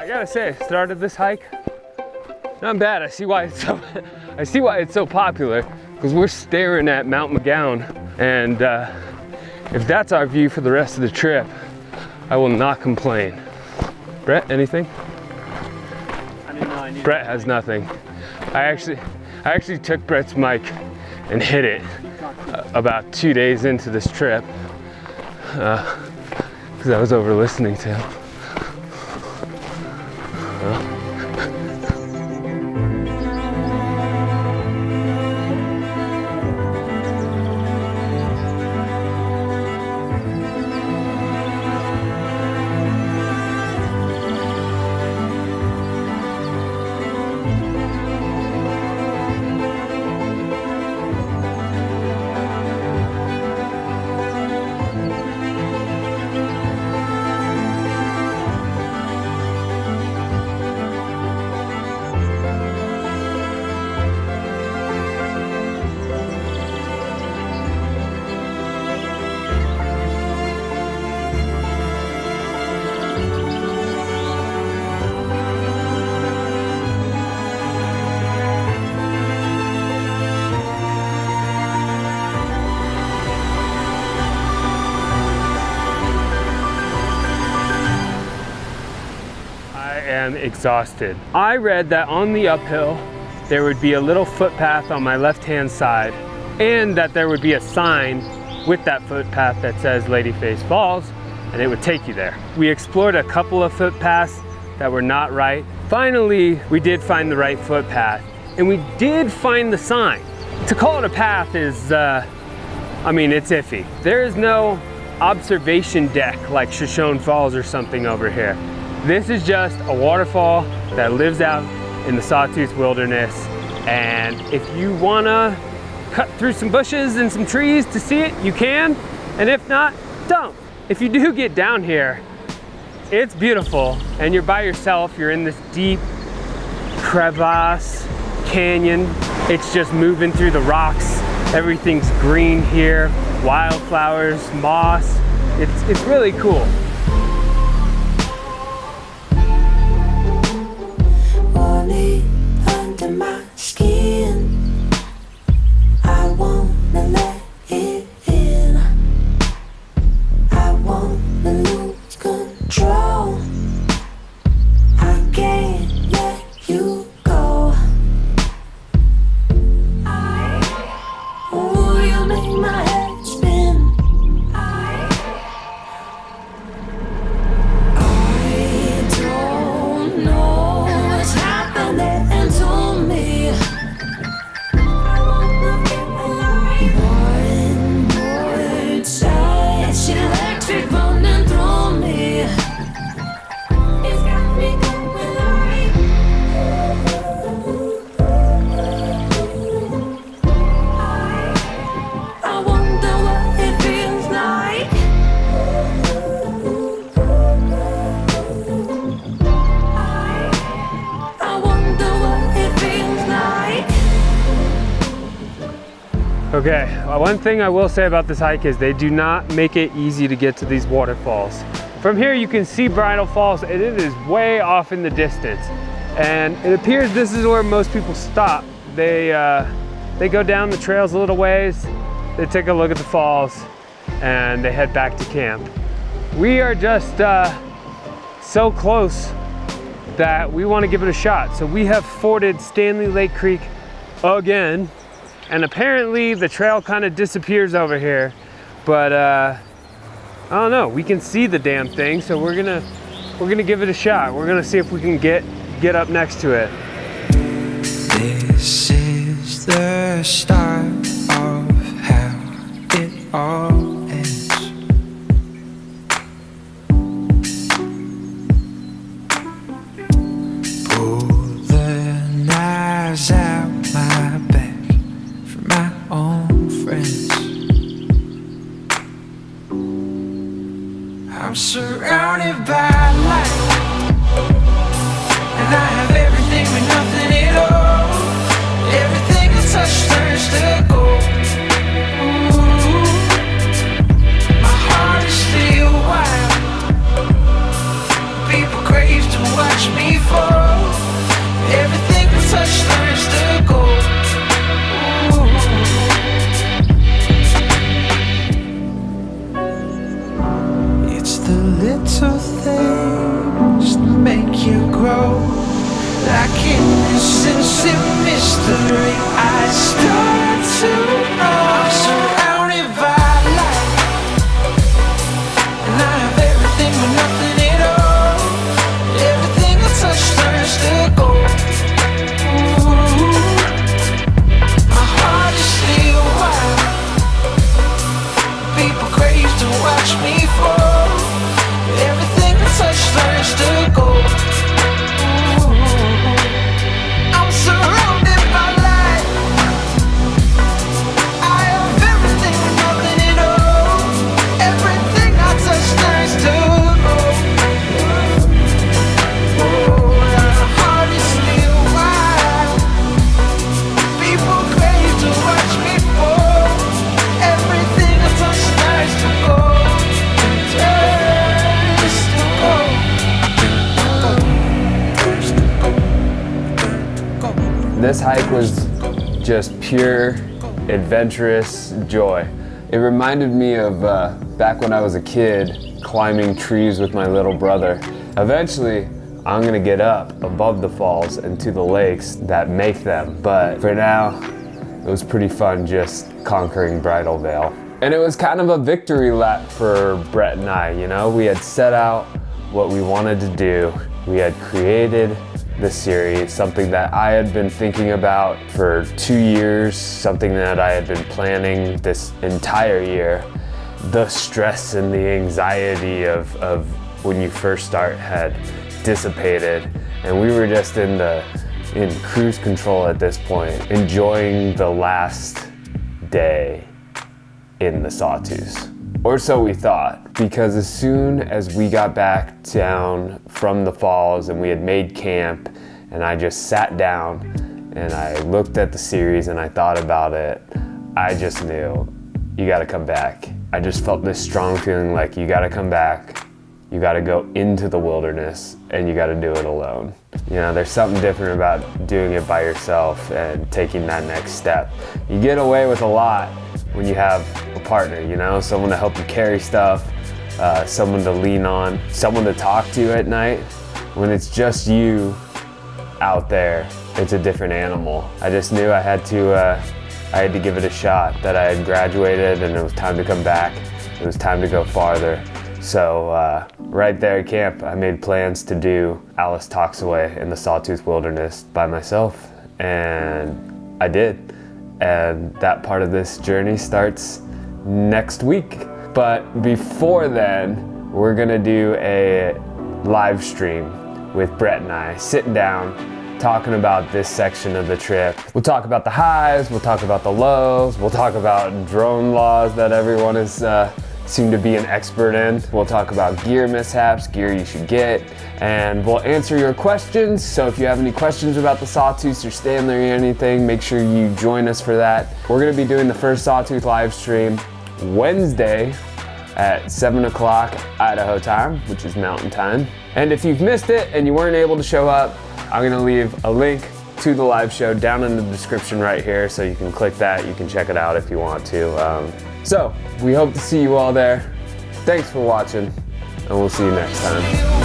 I gotta say, I started this hike, not bad. I see why it's so popular, because we're staring at Mount McGowan, and if that's our view for the rest of the trip, I will not complain. Brett, anything? I didn't know I needed. Brett has nothing. I actually took Brett's mic and hit it about 2 days into this trip because I was over listening to him. Exhausted. I read that on the uphill there would be a little footpath on my left-hand side, and that there would be a sign with that footpath that says Bridalveil Falls, and it would take you there. We explored a couple of footpaths that were not right. Finally, we did find the right footpath, and we did find the sign. To call it a path is, I mean, it's iffy. There is no observation deck like Shoshone Falls or something over here. This is just a waterfall that lives out in the Sawtooth wilderness, and if you wanna cut through some bushes and some trees to see it, you can, and if not, don't. If you do get down here, it's beautiful, and you're by yourself, you're in this deep crevasse canyon. It's just moving through the rocks. Everything's green here, wildflowers, moss. It's really cool. Under my skin, I wanna let it in. I wanna lose control. I can't let you go. Oh, you make my head spin. I don't know what's happening to me. I wanna feel alive. More and more inside, it's electric running through me. It's got me going live. I wonder what it feels like. I wonder what it feels like. Okay, one thing I will say about this hike is they do not make it easy to get to these waterfalls. From here you can see Bridalveil Falls, and it is way off in the distance. And it appears this is where most people stop. They go down the trails a little ways, they take a look at the falls, and they head back to camp. We are just so close that we want to give it a shot. So we have forded Stanley Lake Creek again, and apparently the trail kind of disappears over here, but I don't know, we can see the damn thing, so we're gonna give it a shot. We're gonna see if we can get up next to it. This is the start of how it all ends. Pull the knives out my back for my own friends. I'm surrounded by light, and I have everything but nothing at all. Everything I touch turns to gold. Ooh, my heart is still wild. People crave to watch me the little things that make you grow. Like innocent mystery, I start to know I'm surrounded by light, and I have everything but nothing at all. Everything I touch turns to gold. Ooh, my heart is still wild. People crave to watch me fall. Everything I touch turns to gold. I'm surrounded by light. I have everything but nothing at all. Everything I touch turns to gold. My heart is still wild. People crave to watch me fall. Everything I touch turns to gold. Turns to gold. This hike was just pure adventurous joy. It reminded me of back when I was a kid climbing trees with my little brother. Eventually, I'm gonna get up above the falls and to the lakes that make them, but for now, it was pretty fun just conquering Bridalveil. And it was kind of a victory lap for Brett and I, you know? We had set out what we wanted to do. We had created the series, something that I had been thinking about for 2 years, something that I had been planning this entire year. The stress and the anxiety of when you first start had dissipated, and we were just in cruise control at this point, enjoying the last day in the Sawtooths. Or so we thought, because as soon as we got back down from the falls and we had made camp, and I just sat down and I looked at the series and I thought about it, I just knew, you gotta come back. I just felt this strong feeling like you gotta come back, you gotta go into the wilderness, and you gotta do it alone. You know, there's something different about doing it by yourself and taking that next step. You get away with a lot when you have a partner, you know, someone to help you carry stuff, someone to lean on, someone to talk to at night. When it's just you out there, it's a different animal. I just knew I had to give it a shot, that I had graduated and it was time to come back. It was time to go farther. So right there at camp, I made plans to do Alice Talks Away in the Sawtooth Wilderness by myself, and I did. And that part of this journey starts next week. But before then, we're gonna do a live stream with Brett and I, sitting down, talking about this section of the trip. We'll talk about the highs, we'll talk about the lows, we'll talk about drone laws that everyone is seem to be an expert in. We'll talk about gear mishaps, gear you should get, and we'll answer your questions. So if you have any questions about the Sawtooths or Stanley or anything, make sure you join us for that. We're gonna be doing the first Sawtooth live stream Wednesday at 7 o'clock Idaho time, which is Mountain Time. And if you've missed it and you weren't able to show up, I'm gonna leave a link to the live show down in the description right here, so you can click that, you can check it out if you want to. So we hope to see you all there. Thanks for watching, and we'll see you next time.